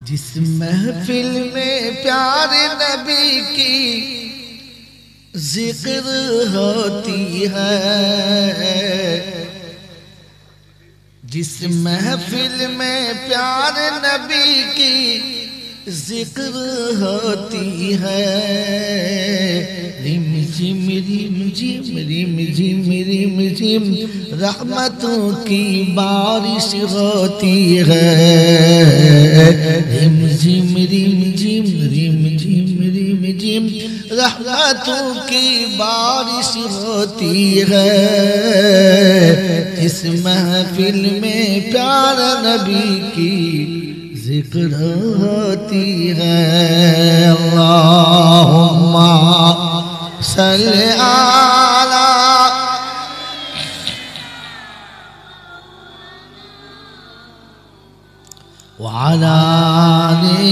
जिस महफिल में प्यारे नबी की जिक्र होती है, जिस महफिल में प्यारे नबी की जिक्र होती है, रिम झिम रिम झिम रिम झिम रिम झिम रहमतों की बारिश होती है, रिम झिम रिम झिम रिम झिम रिम झिम रहमतों की बारिश होती है, इस महफिल में प्यारे नबी की जिक्र होती है। अल्लाहुम्मा सल्ली अला व अला आलि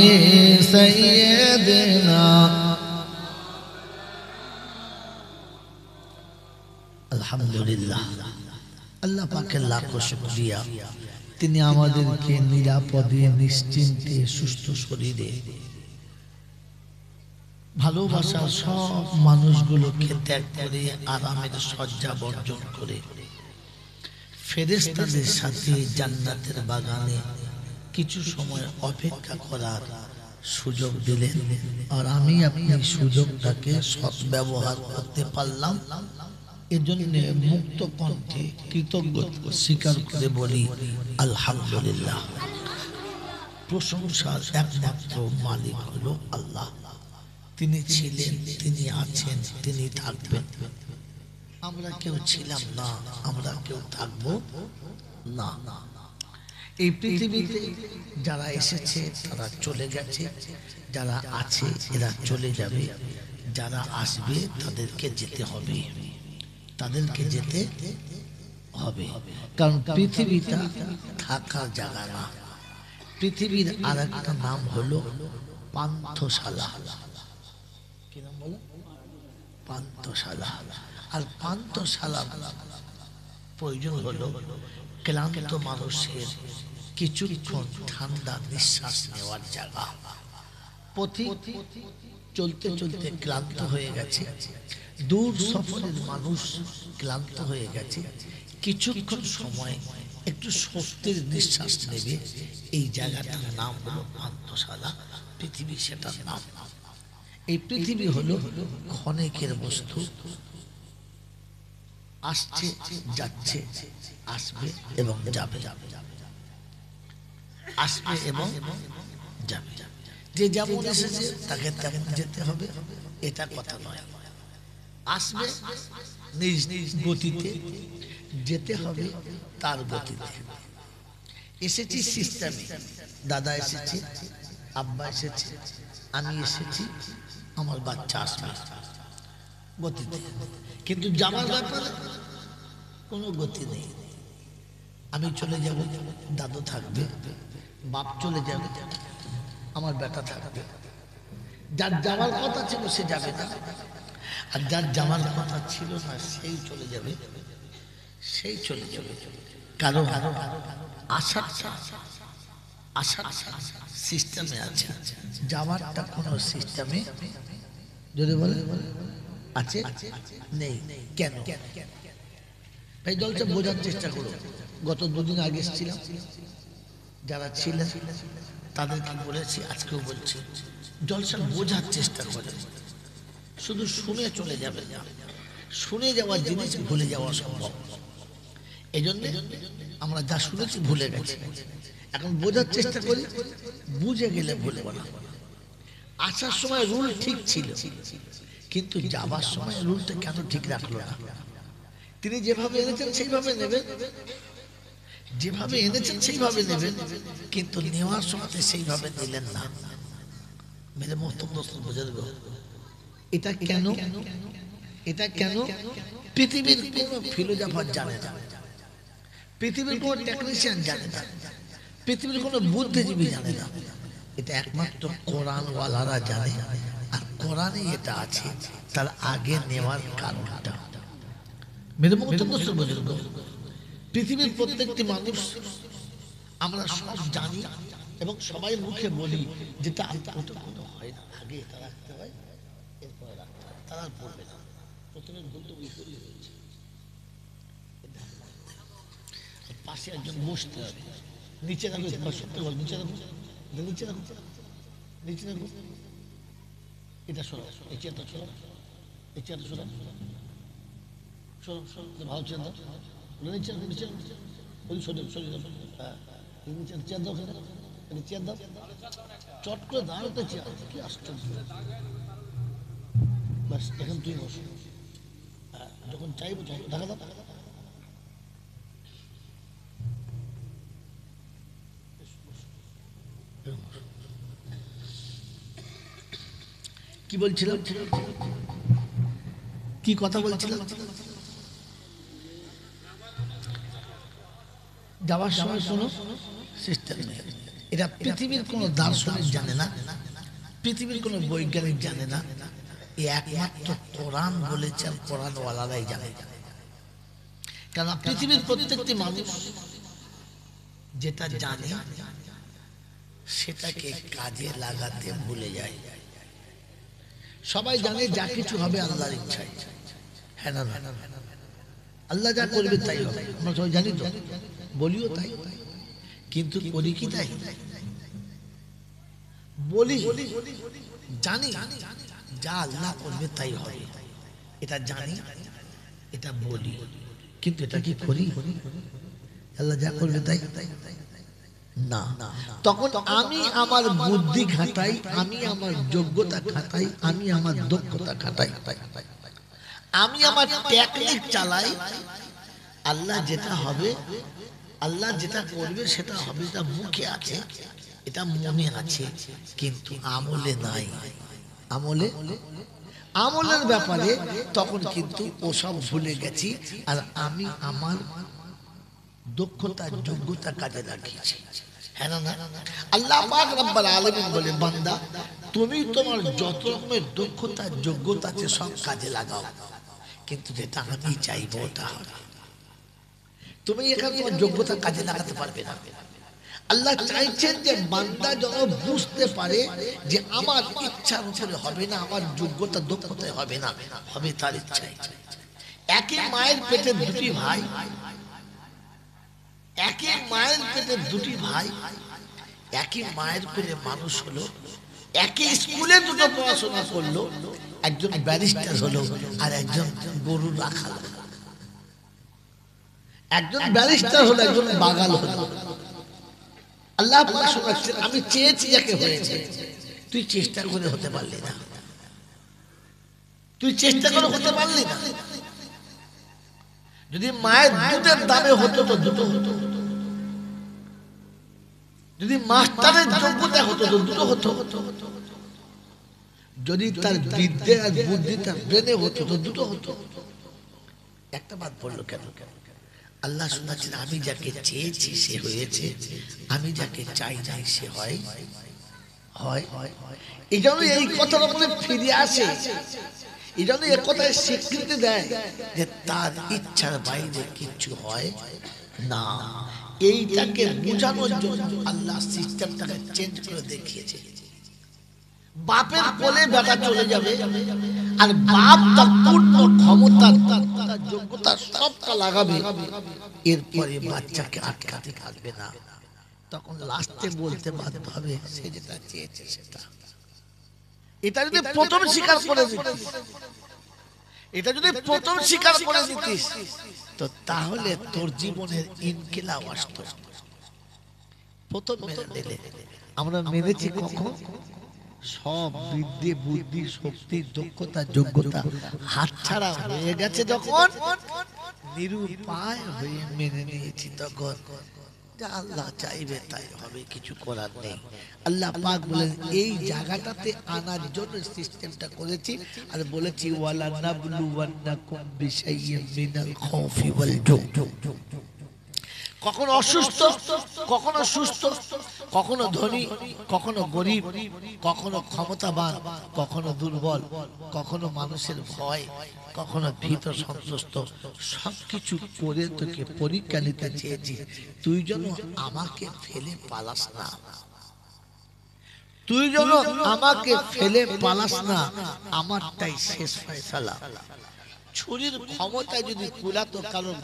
सय्यिदिना। अल्हम्दुलिल्लाह, अल्लाह पाकेर लाखो शुक्रिया, তিনি আমাদেরকে নিরাপদে নিশ্চিন্তে সুস্থ শরীরে ভালোবাসার সব মানুষগুলোকে ত্যাগ করে আরামের শয্যা বর্জন করে ফেরেশতাদের সাথে জান্নাতের বাগানে কিছু সময় অপেক্ষা করার সুযোগ দিলেন। আর আমি আপনি সুযোগটাকে সৎ ব্যবহার করতে পারলাম, এজন্য মুক্ত কণ্ঠে কৃতজ্ঞতা স্বীকার করে বলি আলহামদুলিল্লাহ। প্রশংসার একমাত্র মালিক হলো আল্লাহ। তিনি ছিলেন, তিনি আছেন, তিনি থাকবেন। আমরা কেউ ছিলাম না, আমরা কেউ থাকবো না। এই পৃথিবীতে যারা এসেছে তারা চলে গেছে, যারা আছে এরা চলে যাবে, যারা আসবে তাদেরকে যেতে হবে, তাদেরকে যেতে হবে। কারণ পৃথিবীটা থাকার জায়গা না। পৃথিবীর আর একটা নাম হলো পান্থশালা। কি নাম বলো? পান্থশালা। আর পান্থশালা প্রয়োজন হলো ক্লান্ত মানুষের কিছুক্ষণ ঠান্ডা নিঃশ্বাস নেওয়ার জায়গা। পথিক চলতে চলতে ক্লান্ত হয়ে গেছে, দূর সফরের মানুষ ক্লান্ত হয়ে গেছে, কিছুক্ষণ সময় একটু স্বস্তির নিঃশ্বাস নেবে। এই জায়গাটার নাম হলো পান্থশালা। পৃথিবী সেটার নাম। এই পৃথিবী হলো ক্ষণিকের বস্তু, আসছে যাচ্ছে, আসবে এবং যাবে, আসবে এবং যাবে। যে যেমন এসেছে তাকে তেমন যেতে হবে, এটা কথা নয়। আসবে নিজ নিজ গতিতে, যেতে হবে তার গতিতে। এসেছি সিস্টেমে, দাদা এসেছে, আব্বা এসেছে, আমি এসেছি, আমার বাচ্চা আসবে গতিতে। কিন্তু যাওয়ার ব্যাপারে কোনো গতি নেই। আমি চলে যাব, দাদু থাকবে, বাপ চলে যাবে, আমার বেটা থাকবে। যার যাওয়ার কথা ছিল সে যাবে না, আর যার যাওয়ার কথা ছিল না সেই চলে যাবে, সেই চলে যাবে। কারণ আসার সিস্টেমে আছে, যাওয়ারটা কোনো সিস্টেমে যদি বলে আছে নেই। কেন ভাই? জলসা বোঝার চেষ্টা করো। গত দুদিন আগে এসেছিলাম, যারা ছিলেন তাদেরকে বলেছি, আজকেও বলছি, জলসা বোঝার চেষ্টা করে। শুধু শুনে চলে যাবে না, শুনে যাওয়ার জিনিস ভুলে যাওয়া সম্ভব। এই জন্য আমরা যা শুনেছি ভুলে গেছি, এখন বোঝার চেষ্টা করি, বুঝে গেলে ভুলবো না। আসার সময় রুল ঠিক ছিল, কিন্তু যাবার সময় রুলটা কেন ঠিক রাখলো না? তিনি যেভাবে এনেছেন সেইভাবে নেবেন, যেভাবে এনেছেন সেইভাবে নেবেন, কিন্তু নেওয়ার সময় সেইভাবে নিলেন না। মেরে মহতব্য বুঝাবো এটা কেন? এটা কেন? পৃথিবীর কোন ফিলোজফার জানে না, পৃথিবীর কোন টেকনিশিয়ান জানে না, পৃথিবীর কোন বুদ্ধিজীবী জানে না। এটা একমাত্র কোরআনওয়ালারা জানে। আর কোরআনে এটা আছে, তার আগে নেওয়ার কারণটা মেরে মহতব্য বুঝাবো। পৃথিবীর প্রত্যেকটি মানুষ আমরা সব জানি, এবং সবাই মুখে বলি যেটা ওটা কোনো হয় না, আগে এটা রাখতে হয় এরপরে রাখতে হয়, তারা আর পড়বে না। প্রথমে ভুল তো ওই করেই হয়েছে। পাশে একজন বসতে হবে, নিচে রাখবে, সত্যি বল, নিচে রাখবো, নিচে রাখবো, নিচে রাখবো, এটা শোনো, এই চেয়ারটা শোনো, এই চেয়ারটা শোনো, শোনো শোনো, ভালো চেয়ার দাও, নিচে নিচে ওই শোনো শোনো, হ্যাঁ নিচে চেয়ার দাও, চেয়ার দাও, চট করে দাঁড়াতে চেয়ার, কি আশ্চর্য। বাস এখন তুই বসো, হ্যাঁ যখন চাইবো ঢাকা দাও, কি বলছিলাম, কি কথা বলছিলাম? যাওয়ার সময় কোনো সিস্টেম নেই। এটা পৃথিবীর কোনো দার্শনিক জানে না, পৃথিবীর কোনো বৈজ্ঞানিক জানে না, একমাত্র কোরআন বলেছেন, কোরআনওয়ালারাই জানে। কারণ পৃথিবীর প্রত্যেকটি মানুষ যেটা জানে সেটাকে কাজে লাগাতে ভুলে যায়। সবাই জানে যা কিছু হবে আল্লাহর ইচ্ছায়, হ্যাঁ না, আল্লাহ যা করবে তাই হবে, আমরা সবাই জানি তো, বলিও তাই, কিন্তু করি কি তাই? বলি জানি যা আল্লাহ করবে তাই হবে, এটা জানি, এটা বলি, কিন্তু এটা কি করি? আল্লাহ যা করবে তাই না। তখন আমি আমার বুদ্ধি খাটাই, আমি আমার যোগ্যতা খাটাই, আমি আমার দক্ষতা খাটাই, আমি আমার টেকনিক চালাই। আল্লাহ যেটা হবে, আল্লাহ যেটা করবে সেটা হবে, এটা মুখে আছে, এটা মনে আছে, কিন্তু আমলে নাই। আমলের ব্যাপারে তখন কিন্তু ওসব ভুলে গেছি, আর আমি আমার দক্ষতা যোগ্যতা কাজে লাগিয়েছি, হ্যাঁ না? আল্লাহ পাক রব্বুল আলামিন বলে, বান্দা তুমি তোমার যত রকমের দক্ষতা যোগ্যতা আছে সব কাজে লাগাও, কিন্তু যেটা আমি চাইবো ওটা হবে। তুমি এখানে তোমার যোগ্যতা কাজে লাগাতে পারবে না। আল্লাহ চাইছেন যে বান্দা যেন বুঝতে পারে যে আমার ইচ্ছার উপরে হবে না, আমার যোগ্যতা দক্ষতায় হবে না, হবে তার ইচ্ছায়। একই মায়ের পেটে দুটি ভাই, একই মায়ের পেটে দুটি ভাই, একই মায়ের পেটে মানুষ হলো, একই স্কুলে দুটো পড়াশোনা করলো, একজন ব্যারিস্টার হলো আর একজন গরু রাখাল। একজন ব্যারিস্টার হলো, একজন বাগাল হলো। আল্লাহ শোনাচ্ছেন, আমি চেয়েছি যাকে হয়েছে, তুই চেষ্টা করে হতে পারলি না, তুই চেষ্টা করে হতে পারলি না। যদি মায়ের দুধের দামে হতো তো দুটো হতো, যদি মাস্টারের যোগ্যতা হতো তো দুটো হতো, যদি তার বিদ্যে আর বুদ্ধি তার ব্রেনে হতো তো দুটো হতো। একটা বাদ পড়লো কেন? আল্লাহ শোনাচ্ছেন, আমি যাকে চেয়েছি সে হয়েছে, আমি যাকে চাই নাই সে হয়। এই জন্য এই কথার মধ্যে ফিরে আসে, এই জন্য এ কথায় স্বীকৃতি দেয় যে তার ইচ্ছার বাইরে কিছু হয় না। এইটাকে বোঝানোর জন্য আল্লাহ সিস্টেমটাকে চেঞ্জ করে দেখিয়েছে। বাপের কোলে বেটা চলে যাবে, আর বাপ তার পূর্ণ ক্ষমতা তার যোগ্যতা সবটা লাগাবে, এরপরে বাচ্চাকে আটকাতে পারবে না। তখন লাস্টে বলতে বাধ্য হবে সে যেটা চেয়েছে সেটা। এটা যদি প্রথম স্বীকার করে দিতিস, এটা যদি প্রথম স্বীকার করে দিতিস, তো তাহলে তোর জীবনের ইনকিলাব আসতো। প্রথম মেনে নিলে, আমরা মেনেছি কখন? সব বিদ্যে বুদ্ধি শক্তি দক্ষতা যোগ্যতা হাতছাড়া হয়ে গেছে, যখন নিরুপায় হয়ে মেনে নিয়েছি, তখন আল্লাহ চাইবে তাই হবে, কিছু করার নেই। আল্লাহ পাক বলেন, এই জায়গাটাতে আনার জন্য সিস্টেমটা করেছি, আর বলেছি ওয়ালা নাবলুওয়ান্নাকুম বিশাইয়্যিন মিনাল খাউফি ওয়াল জু। কখনো অসুস্থ, কখনো সুস্থ, কখনো ধনী, কখনো গরিব, কখনো ক্ষমতাবান, কখনো দুর্বল, কখনো মানুষের ভয়, কখনো ভীত সন্ত্রস্ত, সবকিছু করে তোকে পরীক্ষা নিতে চেয়েছি, তুই যেন আমাকে ফেলে পালাস না। তুই যেন আমাকে ফেলে পালাস না, আমারটাই শেষ ফয়সালা। ছুরির ক্ষমতা যদি কুলাতো কারণ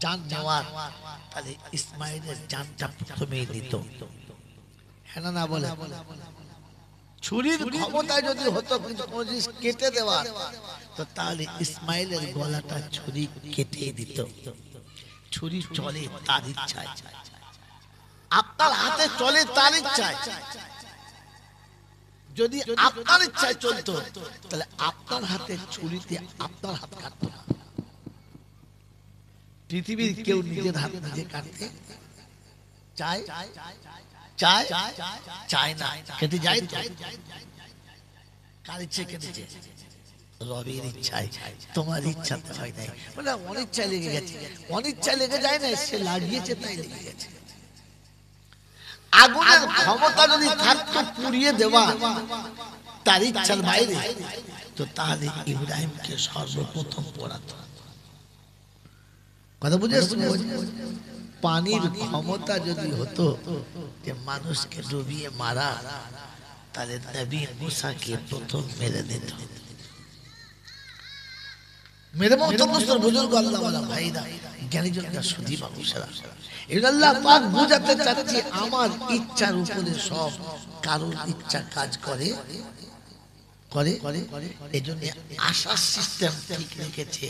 জান নেওয়ার, তাহলে ইসমাইলের জানটা প্রথমেই নিত। হ্যাঁ না বলে? ছুরির ক্ষমতা যদি হতো কিন্তু কোনো জিনিস কেটে দেওয়ার, তো তাহলে ইসমাইলের গলাটা ছুরি কেটে দিত। ছুরি চলে তার ইচ্ছায়, আপনার হাতে চলে তার ইচ্ছায়। যদি আপনার ইচ্ছায় চলতো তাহলে আপনার হাতে ছুরিতে আপনার হাত কাটতো না। পৃথিবীর কেউ নিজের হাত নিজে কাটতে চায় চায় চায় না, কেটে যায় তো। কার ইচ্ছে কেটেছে? রবের ইচ্ছায়। তোমার ইচ্ছা তো হয় নাই, মানে অনিচ্ছায় লেগে গেছে। অনিচ্ছায় লেগে যায় না, সে লাগিয়েছে তাই লেগে গেছে। আগুনের ক্ষমতা যদি থাকতো পুড়িয়ে দেওয়া তার ইচ্ছার বাইরে, তো তাহলে ইব্রাহিমকে সর্বপ্রথম পোড়াতো। কথা বুঝে? পানির ক্ষমতা যদি হতো যে মানুষকে ডুবিয়ে মারা, তাহলে নবী মুসাকে প্রথম মেরে দিত। মেরে বুজুর্গ আল্লাহওয়ালা ভাইরা, জ্ঞানীজনরা, সুধী মানুষেরা, আল্লাহ পাক বুঝাতে চাচ্ছি আমার ইচ্ছার উপরে সব কারোর ইচ্ছা কাজ করে করে এই জন্য আসার সিস্টেম ঠিক রেখেছে,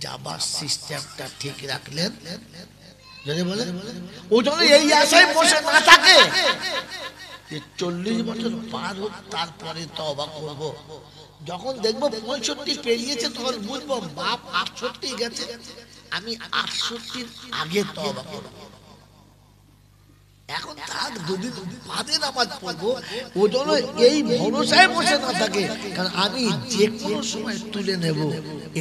যাবার সিস্টেমটা ঠিক রাখলেন। যদি বলে ও যদি এই আশায় বসে না থাকে যে 40 বছর পার হোক তারপরে তওবা করব, যখন দেখবো 65 পেরিয়েছে তখন বুঝবো বাপ 68 গেছে, আমি 68 আগে তওবা করব। এখন তার দুদিন বাদে নামাজ পড়বো, ও যেন এই ভরসায় বসে না থাকে কারণ আমি যে কোনো সময় তুলে নেব,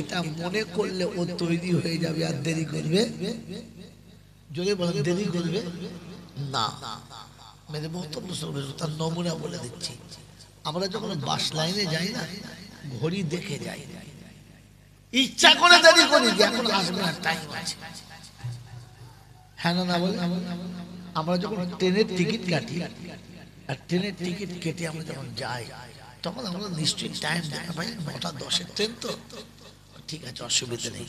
এটা মনে করলে ও তৈরি হয়ে যাবে আর দেরি করবে। যদি বলেন দেরি করবে না, মেরে বক্তব্য তার নমুনা বলে দিচ্ছি। আমরা যখন বাস লাইনে যাই না, ঘড়ি দেখে যাই, ইচ্ছা করে দেরি করি যে এখন আসবে না, টাইম আছে। হ্যাঁ না বলে? আমরা যখন ট্রেনের টিকিট কাটি, আর ট্রেনের টিকিট কেটে আমরা যখন যাই, তখন আমরা নিশ্চয়ই টাইম দেখা পাই, 9টা 10-এর ট্রেন, তো ঠিক আছে, অসুবিধা নেই,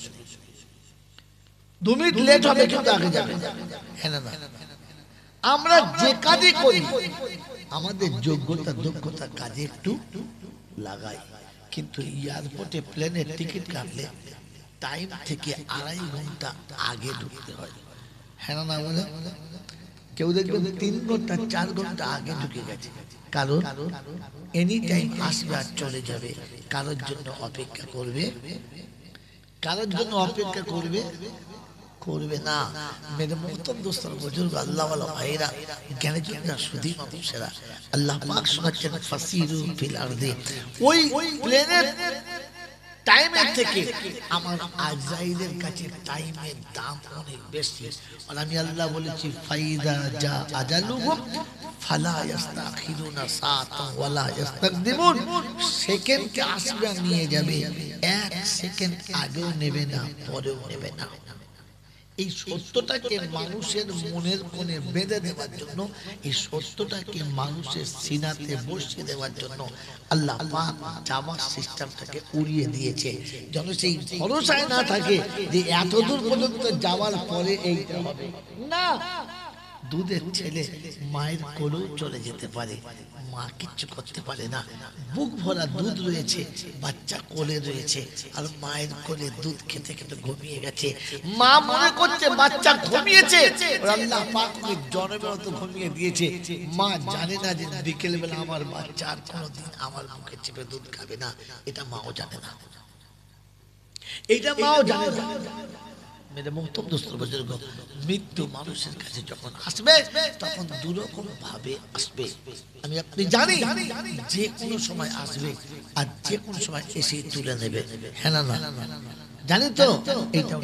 2 মিনিট লেট হবে কিন্তু আগে যাবে। হ্যাঁ না? আমরা যে কাজই করি আমাদের যোগ্যতা দক্ষতা কাজে একটু লাগাই, কিন্তু এয়ারপোর্টে প্লেনের টিকিট কাটলে টাইম থেকে 2.5 ঘন্টা আগে ঢুকতে হয়। হ্যাঁ না বলে? কেউ দেখবেন 3 ঘন্টা 4 ঘন্টা আগে ঢুকে গেছে, কারণ এনি টাইম আসবে আর চলে যাবে। কারোর জন্য অপেক্ষা করবে, কারোর জন্য অপেক্ষা করবে করবে না। মেরে মুহতরম দোস্তর বুজুর্গ আল্লাহওয়ালা ভাইরা, জ্ঞানীজনরা, সুধী মানুষেরা, আল্লাহ পাক শোনাচ্ছেন ফাসিরু ফিল আরদি। ওই প্লেনের টাইমের থেকে আমার আজরাইলের কাছে টাইমের দাম অনেক বেশি। আর আমি আল্লাহ বলেছি ফাইদা জা আজালুহুম ফালা ইস্তাখিরুনা সাআতান ওয়ালা ইস্তাকদিমুন। সেকেন্ডে আসবে নিয়ে যাবে, 1 সেকেন্ড আগেও নেবে না, পরেও নেবে না। এই সত্যটাকে মানুষের মনের কোণে বেঁধে দেওয়ার জন্য, এই সত্যটাকে মানুষের সিনাতে বসিয়ে দেওয়ার জন্য আল্লাহ পাক যাওয়ার সিস্টেমটাকে উড়িয়ে দিয়েছে, যেন সেই ভরসায় না থাকে যে এতদূর পর্যন্ত যাওয়ার পরে এইটা হবে না। দুধের ছেলে মায়ের কোলেও চলে যেতে পারে, মা কিচ্ছু করতে পারে না। বুক ভরা দুধ রয়েছে, বাচ্চা কোলে রয়েছে, আর মায়ের কোলে দুধ খেতে খেতে ঘুমিয়ে গেছে। মা মনে করছে বাচ্চা ঘুমিয়েছে, আল্লাহ পাক ওকে জন্মের মতো ঘুমিয়ে দিয়েছে। মা জানে না যে বিকেল বেলা আমার বাচ্চা আর কোনোদিন আমার মুখে চেপে দুধ খাবে না, এটা মাও জানে না, এটা মাও জানে না। মেরে মুহতরম দোস্তর বুজুর্গ, মৃত্যু মানুষের কাছে যখন আসবে তখন 2 রকম ভাবে আসবে। আমি আপনি জানি যে কোনো সময় আসবে, আর যে কোনো সময় এসে তুলে নেবে। হ্যাঁ না? জানি তো এইটা।